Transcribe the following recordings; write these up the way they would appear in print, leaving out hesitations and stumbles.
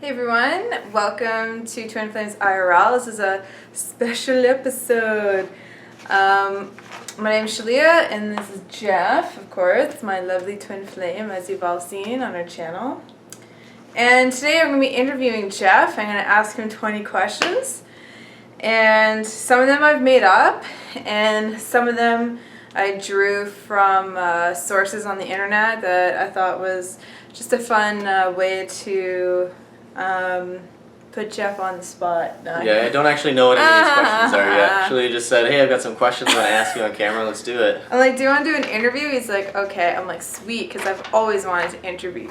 Hey everyone, welcome to Twin Flames IRL. This is a special episode. My name is Shaleia and this is Jeff, of course, my lovely twin flame, as you've all seen on our channel. And today I'm going to be interviewing Jeff. I'm going to ask him 20 questions. And some of them I've made up, and some of them I drew from sources on the internet that I thought was just a fun way to put Jeff on the spot. No. Yeah, I don't actually know what any of these questions are yet. Actually, just said, hey, I've got some questions I want to ask you on camera. Let's do it. I'm like, do you want to do an interview? He's like, okay. I'm like, sweet, because I've always wanted to interview you.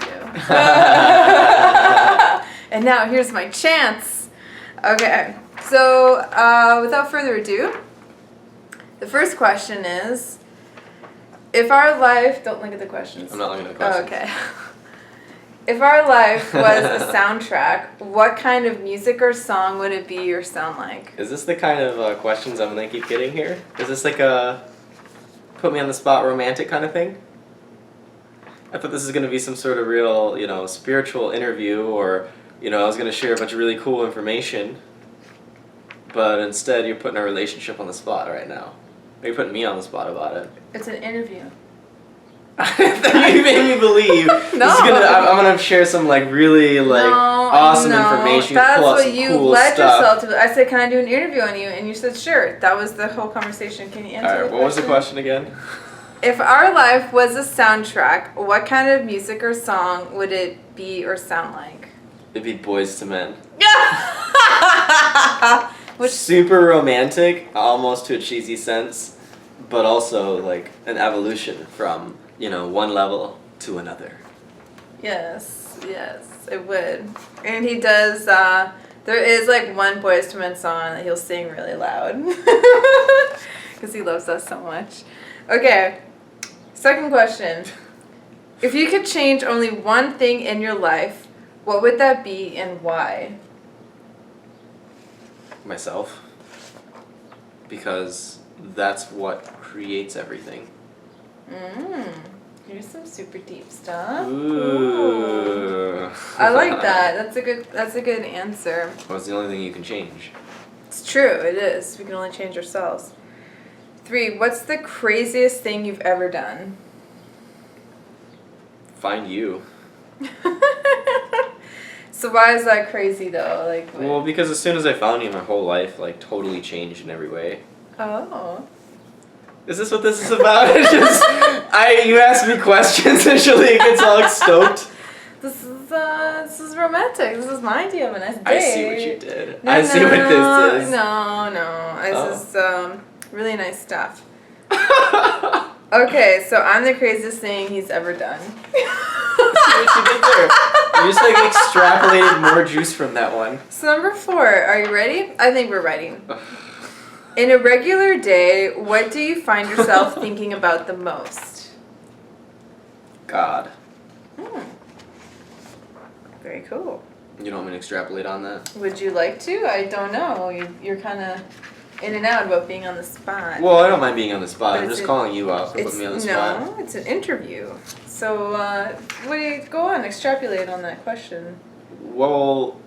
And now here's my chance. Okay, so without further ado, the first question is, if our life... Don't look at the questions. I'm not looking at the questions. Oh, okay. If our life was a soundtrack, what kind of music or song would it be or sound like? Is this the kind of questions I'm going to keep getting here? Is this like a put me on the spot romantic kind of thing? I thought this was going to be some sort of real, spiritual interview, or, I was going to share a bunch of really cool information. But instead, you're putting our relationship on the spot right now. Or you're putting me on the spot about it. It's an interview. You made me believe. No. I'm gonna share some really awesome information. That's pull out what some you cool led stuff. yourself to. I said, "Can I do an interview on you?" And you said, "Sure." That was the whole conversation. Can you answer? All right. What was the question again? If our life was a soundtrack, what kind of music or song would it be or sound like? It'd be Boys to Men. Which super romantic, almost to a cheesy sense, but also like an evolution from one level to another. Yes, it would. And he does, there is one Boys to Men song that he'll sing really loud. Because he loves us so much. Okay, second question. If you could change only one thing in your life, what would that be and why? Myself. Because that's what creates everything. Here's some super deep stuff. Ooh. I like that. That's a good answer. Well, it's the only thing you can change. It's true, it is. We can only change ourselves. 3, what's the craziest thing you've ever done? Find you. So why is that crazy though? Well, because as soon as I found you, my whole life totally changed in every way. Oh. Is this what this is about? You ask me questions and Shaleia gets all stoked. This is romantic. This is my idea of a nice day. I see what you did. I see what this is. No. This is really nice stuff. Okay, so I'm the craziest thing he's ever done. See what you did there. You just extrapolated more juice from that one. So number 4, are you ready? I think we're ready. In a regular day, what do you find yourself thinking about the most? God. Very cool. You don't want me to extrapolate on that? Would you like to? I don't know. You're kind of in and out about being on the spot. Well, I don't mind being on the spot. But I'm just calling you out for putting me on the spot. No, it's an interview. So, what do you go on? Extrapolate on that question. Well,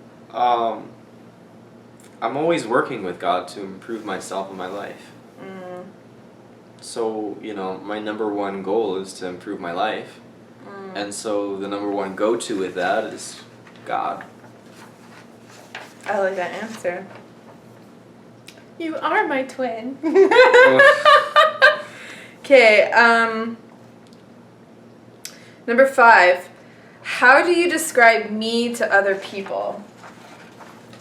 I'm always working with God to improve myself and my life. So, my number one goal is to improve my life. And so the number one go-to with that is God. I like that answer. You are my twin. Okay, number 5. How do you describe me to other people?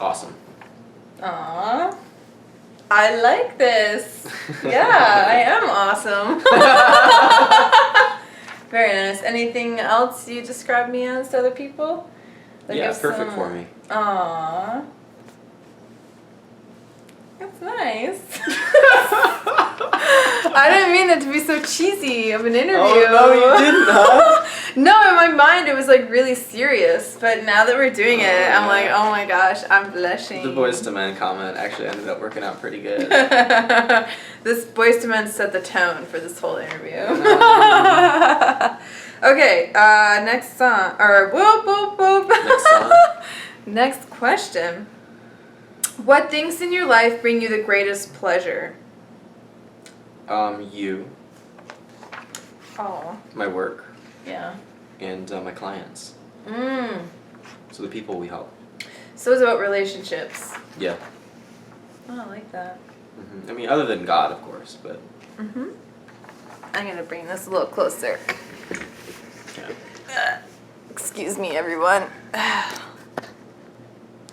Awesome. Aww. I like this. Yeah, I am awesome. Very nice. Anything else you describe me as to other people? Yeah, perfect for me. Aww. That's nice. I didn't mean it to be so cheesy of an interview. Oh, no, you didn't, huh? No, in my mind it was really serious, but now that we're doing it, I'm like, oh my gosh, I'm blushing. The Boys to Men comment actually ended up working out pretty good. This Boys to Men set the tone for this whole interview. Okay, next song, or whoop whoop whoop. Next song. Next question. What things in your life bring you the greatest pleasure? You, Oh, my work, yeah. and my clients. Mm. So the people we help. So it's about relationships. Yeah. Oh, I like that. I mean, other than God, of course, but. Mm-hmm. I'm going to bring this a little closer. Yeah. Excuse me, everyone.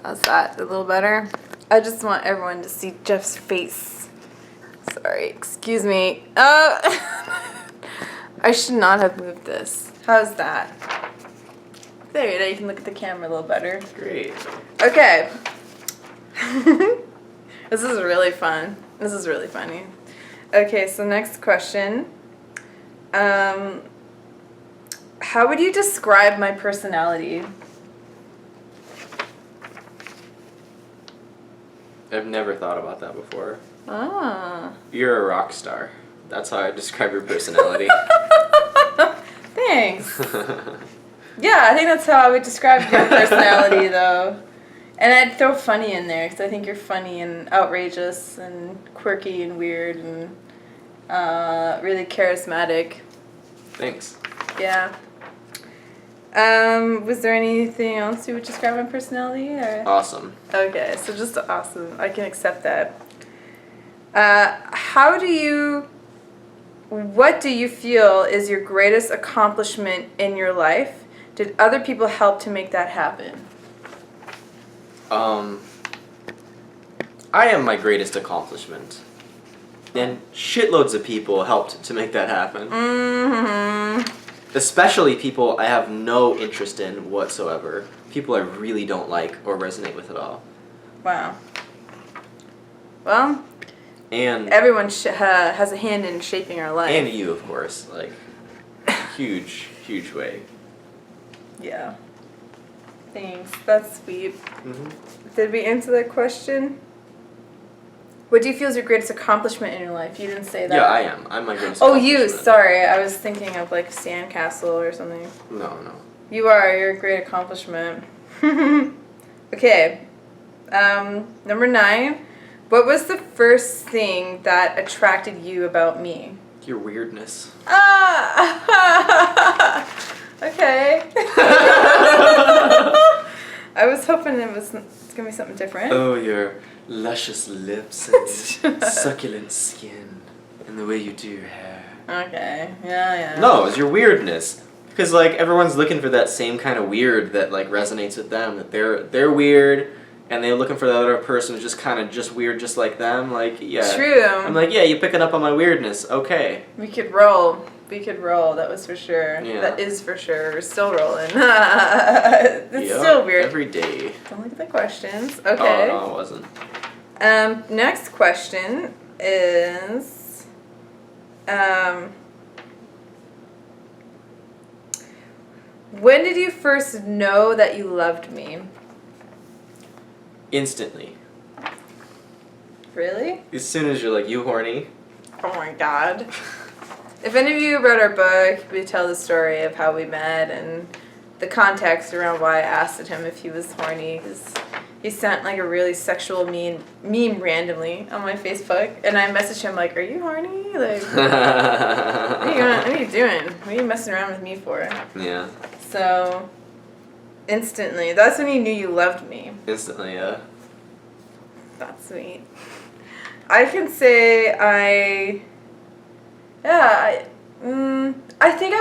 How's that? A little better? I just want everyone to see Jeff's face. Sorry, excuse me. I should not have moved this. How's that? There you go. You can look at the camera a little better. Great. Okay. This is really fun. This is really funny. Okay, so next question. How would you describe my personality? I've never thought about that before. Ah. You're a rock star. That's how I describe your personality. Thanks. Yeah, I think that's how I would describe your personality, though. And I'd throw funny in there, because I think you're funny and outrageous and quirky and weird and really charismatic. Thanks. Yeah. Was there anything else you would describe my personality? Or? Awesome. Okay, so just awesome. I can accept that. What do you feel is your greatest accomplishment in your life? Did other people help to make that happen? I am my greatest accomplishment. And shitloads of people helped to make that happen. Mm-hmm. Especially people I have no interest in whatsoever. People I really don't like or resonate with at all. Wow. Well, And everyone has a hand in shaping our life. and you, of course, like huge, huge way. Yeah. Thanks. That's sweet. Mm-hmm. Did we answer that question? What do you feel is your greatest accomplishment in your life? You didn't say that. Yeah, I am. I'm my greatest Oh, you. accomplishment. Sorry. I was thinking of like sandcastle or something. No. You are. You're a great accomplishment. Okay. Number 9. What was the first thing that attracted you about me? Your weirdness. Ah! Okay. I was hoping it's going to be something different. Oh, your luscious lips and succulent skin and the way you do your hair. Okay. Yeah. No, it's your weirdness. Because like everyone's looking for that same kind of weird that like resonates with them. That they're weird, and they're looking for the other person who's just kind of just weird, just like them. Like yeah. True. I'm like yeah, you're picking up on my weirdness. Okay. We could roll. That was for sure. Yeah. That is for sure. We're still rolling. It's Yep, still weird. every day. Don't look at the questions. Okay. Oh no, it wasn't. Next question is, when did you first know that you loved me? Instantly. Really? As soon as you're like, you horny. Oh my god. If any of you read our book, we tell the story of how we met and the context around why I asked him if he was horny. Because he sent like a really sexual meme randomly on my Facebook, and I messaged him like, "Are you horny? Like, what are you doing? What are you messing around with me for?" Yeah. So, instantly, that's when you knew you loved me. Instantly, yeah. That's sweet. I can say I think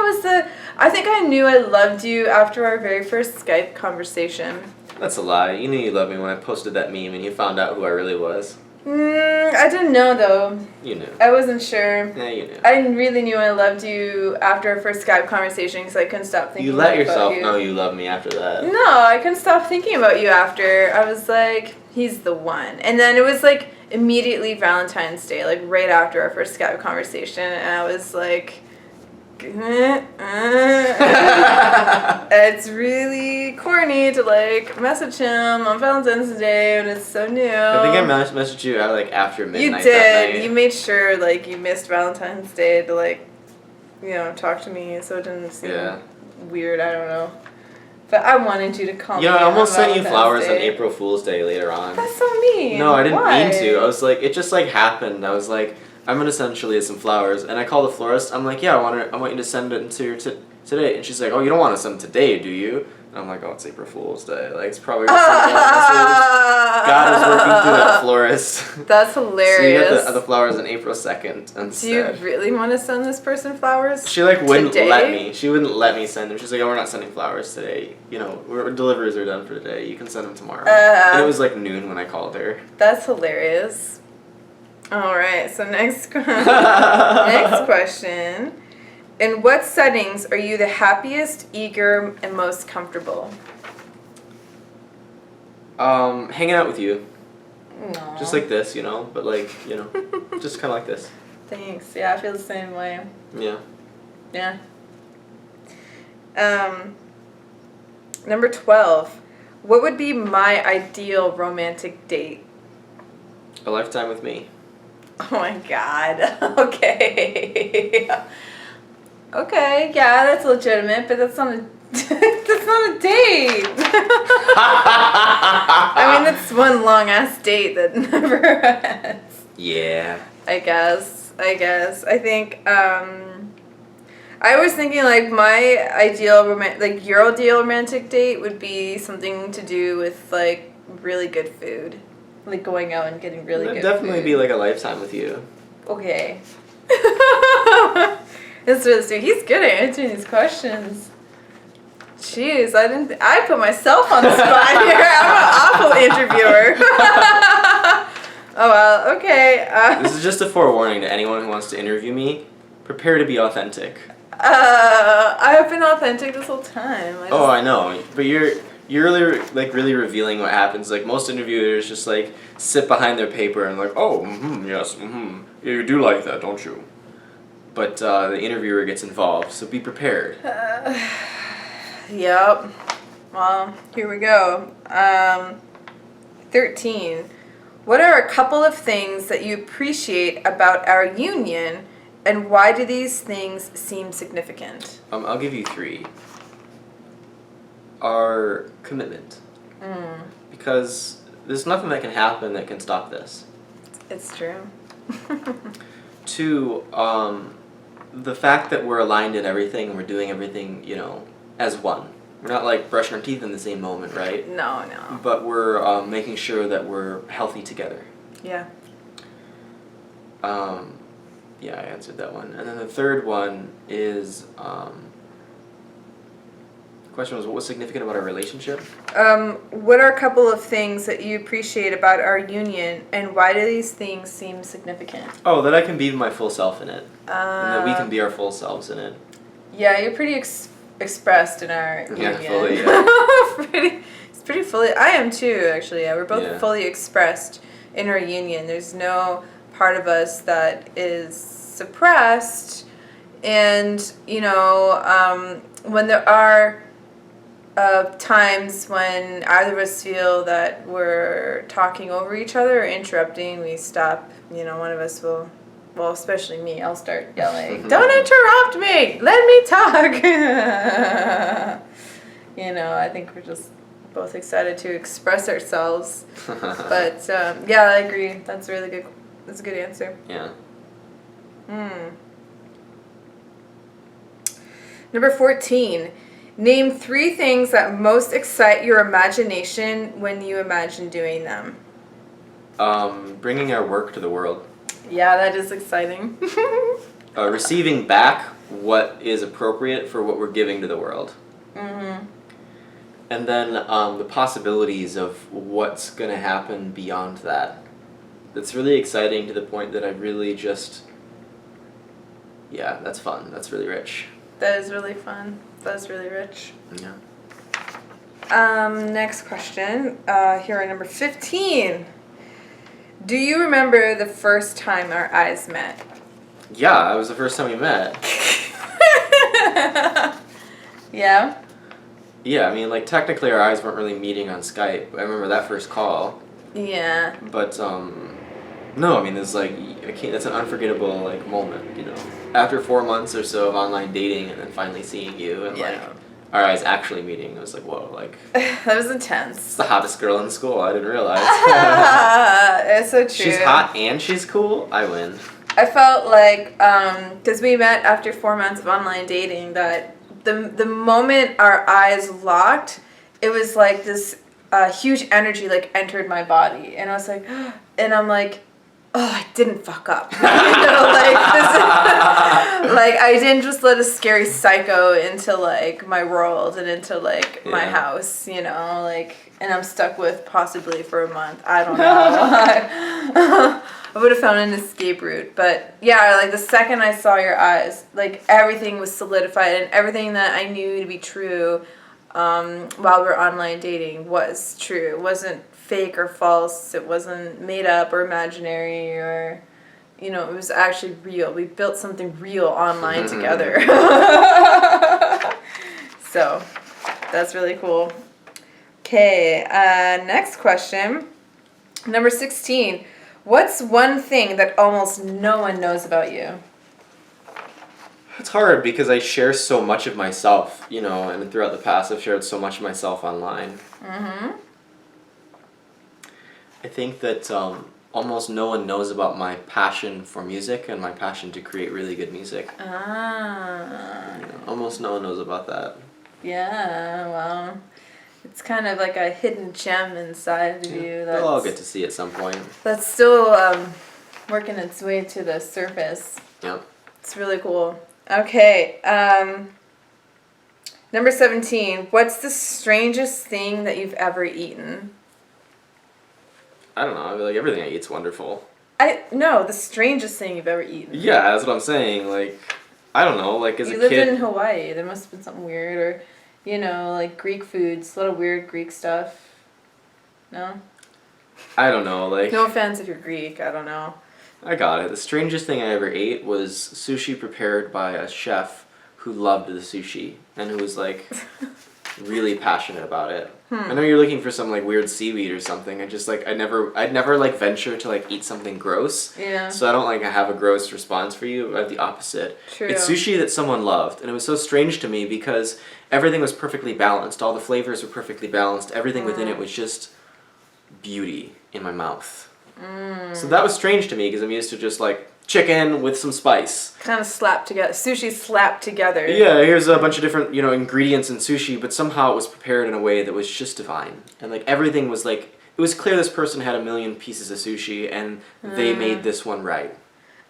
I knew I loved you after our very first Skype conversation. That's a lie. You knew you loved me when I posted that meme and you found out who I really was. I didn't know though. You knew. I wasn't sure. Yeah, you knew. I really knew I loved you after our first Skype conversation because I couldn't stop thinking You let about yourself you. know you love me after that. No, I couldn't stop thinking about you after. I was like, he's the one. And then it was like immediately Valentine's Day, like right after our first Skype conversation, and I was like, it's really corny to like message him on Valentine's Day when it's so new. I think I messaged you out like after midnight. You That did. night. You made sure like you missed Valentine's Day to like, talk to me so it didn't seem weird. I don't know. But I wanted you to call me. I almost sent you Valentine's flowers on Day. April Fool's Day later on. That's so mean. No, I didn't Why? mean to. I was like, it just like happened. I was like, I'm gonna send Shaleia some flowers, and I called the florist. I'm like, yeah, I want you to send it to her today, and she's like, oh, you don't want to send today, do you? And I'm like, oh, it's April Fool's Day. Like, it's probably just God is working through that florist. That's hilarious. So you get the flowers on April 2nd instead. Do you really want to send this person flowers? She like wouldn't today? let me. She wouldn't let me send them. She's like, oh, we're not sending flowers today. Deliveries are done for today. You can send them tomorrow. And it was like noon when I called her. That's hilarious. All right, so next question. In what settings are you the happiest, eager, and most comfortable? Hanging out with you. No. Just like this, but like, just kind of like this. Thanks. Yeah, I feel the same way. Yeah. Yeah. Number 12. What would be my ideal romantic date? A lifetime with me. Oh my god. Okay. Okay, yeah, that's legitimate, but that's not a that's not a date. I mean, it's one long ass date that never ends. Yeah. I guess. I think I was thinking like my ideal your ideal romantic date would be something to do with like really good food. Like going out and getting really That'd good definitely food. be like a lifetime with you. Okay. That's really sweet. He's good at answering these questions. Jeez, I put myself on the spot here. I'm an awful interviewer. Oh well, okay. This is just a forewarning to anyone who wants to interview me. Prepare to be authentic. I have been authentic this whole time. I know, but you're really revealing what happens. Like most interviewers just like sit behind their paper and like, oh, yes, yeah, you do like that, don't you? But the interviewer gets involved, so be prepared. Yep. Well, here we go. 13. What are a couple of things that you appreciate about our union, and why do these things seem significant? I'll give you 3. Our commitment. Because there's nothing that can happen that can stop this. It's true. 2, the fact that we're aligned in everything and we're doing everything, as one. We're not like brushing our teeth in the same moment, right? No. But we're making sure that we're healthy together. Yeah. Yeah, I answered that one. And then the third one is, the question was, what was significant about our relationship? What are a couple of things that you appreciate about our union, and why do these things seem significant? Oh, that I can be my full self in it. And that we can be our full selves in it. Yeah, you're pretty expressed in our union. Fully, yeah. It's pretty fully. I am too, actually. Yeah, we're both fully expressed in our union. There's no part of us that is suppressed. And, when there are times when either of us feel that we're talking over each other or interrupting, we stop. One of us will, well, especially me, I'll start yelling, "Don't interrupt me! Let me talk!" I think we're just both excited to express ourselves. But, yeah, I agree. That's really good. That's a good answer. Yeah. Number 14. Name 3 things that most excite your imagination when you imagine doing them. Bringing our work to the world. Yeah, that is exciting. Receiving back what is appropriate for what we're giving to the world. And then the possibilities of what's going to happen beyond that. That's really exciting to the point that I really just... Yeah, that's fun. That's really rich. That is really fun. That's really rich. Yeah. Next question. Here are number 15. Do you remember the first time our eyes met? Yeah, it was the first time we met. Yeah? Yeah, I mean, like, technically our eyes weren't really meeting on Skype. I remember that first call. Yeah. But, no, I mean, it's like, that's an unforgettable, like, moment, After 4 months or so of online dating and then finally seeing you and, like, our eyes actually meeting. It was like, whoa, like, That was intense. it's the hottest girl in school. I didn't realize. It's so true. She's hot and she's cool. I win. I felt like, because we met after 4 months of online dating, that the moment our eyes locked, it was like this huge energy like entered my body, and I was like, and I'm like, oh, I didn't fuck up. Like this, like I didn't just let a scary psycho into like my world and into like my house, like, and I'm stuck with possibly for a month. I don't know. I would have found an escape route, but yeah, like the second I saw your eyes, like everything was solidified, and everything that I knew to be true while we were online dating was true. It wasn't fake or false. It wasn't made up or imaginary, or it was actually real. We built something real online together. So that's really cool. Okay, next question. Number 16. What's one thing that almost no one knows about you? It's hard because I share so much of myself, and throughout the past I've shared so much of myself online. Mm-hmm. I think that almost no one knows about my passion for music and my passion to create really good music. Almost no one knows about that. Yeah, well, it's kind of like a hidden gem inside of you. They'll all get to see at some point. That's still working its way to the surface. Yep. It's really cool. Okay, number 17. What's the strangest thing that you've ever eaten? I don't know. I feel like everything I eat's wonderful. No, the strangest thing you've ever eaten. Yeah, that's what I'm saying. Like, I don't know. Like, as a kid. You lived in Hawaii. There must have been something weird, or like Greek foods. A lot of weird Greek stuff. No? I don't know. Like. No offense if you're Greek. I don't know. I got it. The strangest thing I ever ate was sushi prepared by a chef who loved the sushi and who was like really passionate about it. I know you're looking for some like weird seaweed or something. I'd never like venture to like eat something gross. Yeah. So I don't like have a gross response for you. I have the opposite. True. It's sushi that someone loved, and it was so strange to me because everything was perfectly balanced. All the flavors were perfectly balanced. Everything within it was just beauty in my mouth. So that was strange to me because I'm used to just like chicken with some spice. Kind of slapped together. Sushi slapped together. Yeah, here's a bunch of different, ingredients in sushi, but somehow it was prepared in a way that was just divine. And like everything was like, it was clear this person had a million pieces of sushi and they made this one right.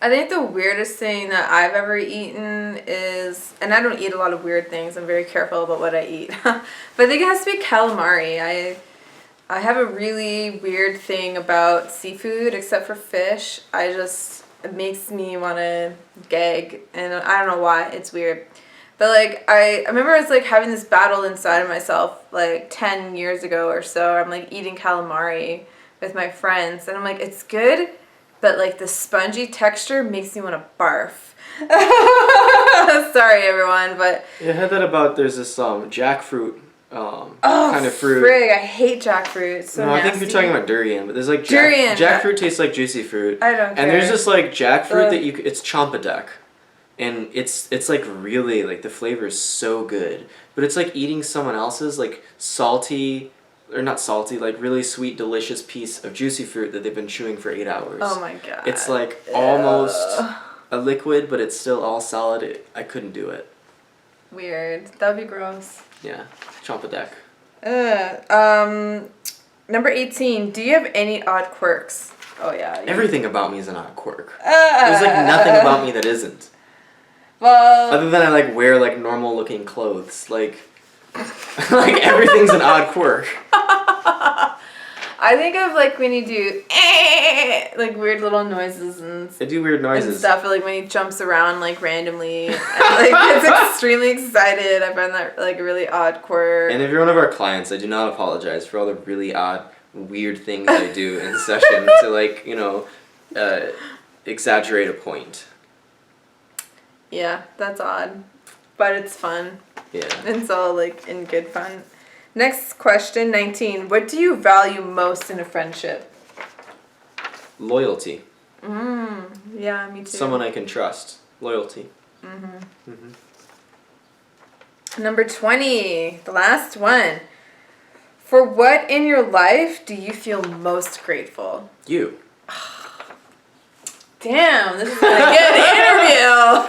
I think the weirdest thing that I've ever eaten is, and I don't eat a lot of weird things, I'm very careful about what I eat, but I think it has to be calamari. I have a really weird thing about seafood, except for fish. It makes me want to gag, and I don't know why. It's weird. But like I remember I was like having this battle inside of myself like 10 years ago or so. I'm like eating calamari with my friends, and I'm like, it's good, but like the spongy texture makes me want to barf. Sorry everyone, but Yeah, I had that about, there's this jackfruit kind of fruit. Frig, I hate jackfruit. It's so nasty. I think you're talking about durian, but there's like durian. Jackfruit tastes like juicy fruit. I don't care. And there's this like jackfruit that it's champadek, and it's like really like the flavor is so good, but it's like eating someone else's like salty, or not salty, like really sweet, delicious piece of juicy fruit that they've been chewing for 8 hours. Oh my god. It's like almost a liquid, but it's still all solid. I couldn't do it. Weird. That would be gross. Yeah, champadek. Number 18. Do you have any odd quirks? Oh yeah. Everything about me is an odd quirk. There's like nothing about me that isn't. Well. Other than I like wear like normal looking clothes, like like everything's an odd quirk. I think of like when you do like weird little noises and I do weird noises. and stuff, or like when he jumps around like randomly and like gets extremely excited. I find that like a really odd quirk. And if you're one of our clients, I do not apologize for all the really odd, weird things I do in session to like, exaggerate a point. Yeah, that's odd, but it's fun. Yeah. It's all like in good fun. Next question, 19. What do you value most in a friendship? Loyalty. Yeah, me too. Someone I can trust. Loyalty. Number 20, the last one. For what in your life do you feel most grateful? You. Damn, this is a good interview.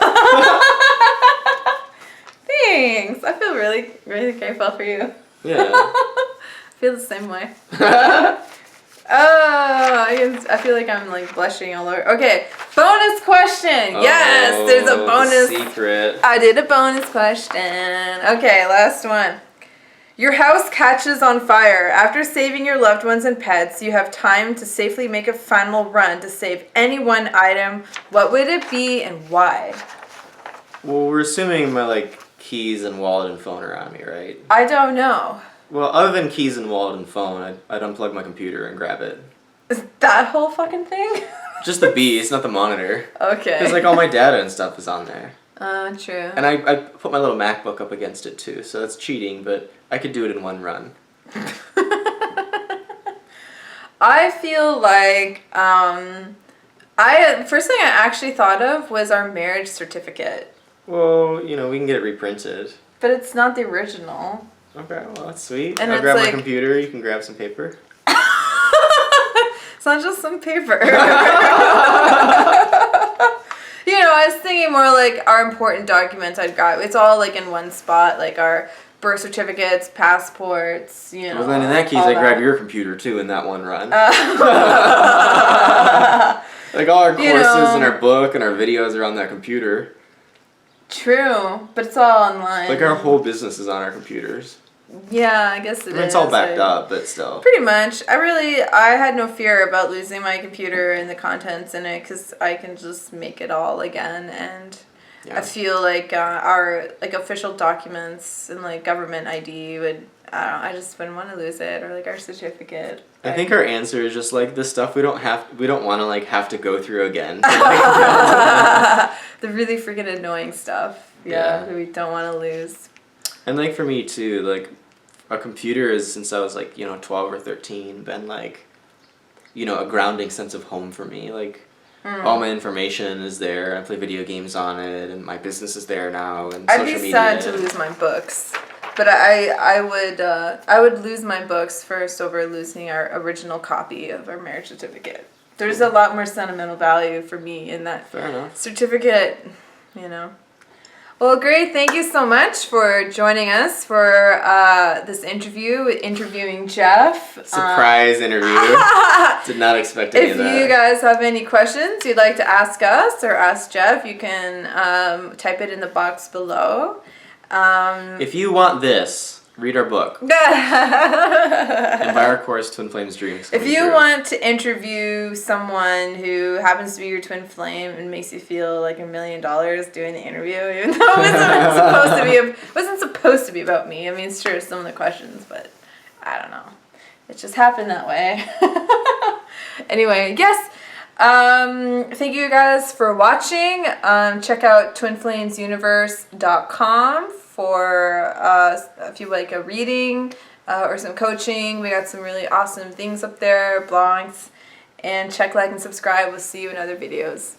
Thanks. I feel really, really grateful for you. Yeah. I feel the same way. I feel like I'm like blushing all over. Okay, bonus question. Yes, there's a bonus. Secret. I did a bonus question. Okay, last one. Your house catches on fire. After saving your loved ones and pets, you have time to safely make a final run to save any one item. What would it be and why? Well, we're assuming my like keys and wallet and phone are on me, right? I don't know. Well, other than keys and wallet and phone, I'd unplug my computer and grab it. Is that whole fucking thing? Just the bees, not the monitor. Okay. Because like all my data and stuff is on there. True. And I put my little MacBook up against it too, so that's cheating, but I could do it in one run. I feel like first thing I actually thought of was our marriage certificate. Well, you know, we can get it reprinted. But it's not the original. Okay, well that's sweet. And I'll it's grab my like- computer, you can grab some paper. It's not just some paper. You know, I was thinking more like our important documents I'd got. It's all like in one spot, like our birth certificates, passports, you know. Well then in that case all I grab your computer too in that one run. Like all our You courses know. and our book and our videos are on that computer. True, but it's all online. Like our whole business is on our computers. Yeah, I guess I mean, it's all backed up, but still. Pretty much. I had no fear about losing my computer and the contents in it because I can just make it all again. And Yeah. I feel like our like official documents and like government ID would, I just wouldn't want to lose it, or like our certificate. I think our answer is just like this stuff we don't want to like have to go through again. The really freaking annoying stuff. Yeah, that we don't want to lose. And like for me too, like a computer is, since I was like, 12 or 13, been like, a grounding sense of home for me. Like all my information is there. I play video games on it, and my business is there now, and I'd social be media. sad to lose my books, but I would lose my books first over losing our original copy of our marriage certificate. There's a lot more sentimental value for me in that Fair enough. certificate, Well, great. Thank you so much for joining us for this interview, interviewing Jeff. Surprise interview. Did not expect any If of that. you guys have any questions you'd like to ask us or ask Jeff, you can type it in the box below. If you want this, read our book. And buy our course, Twin Flames Dreams. If you want to interview someone who happens to be your twin flame and makes you feel like $1 million doing the interview, even though it wasn't supposed to be about me. I mean, sure, some of the questions, but I don't know. It just happened that way. Anyway, yes. Thank you guys for watching. Check out twinflamesuniverse.com for if you like a reading or some coaching. We got some really awesome things up there, blogs. And check, like, and subscribe. We'll see you in other videos.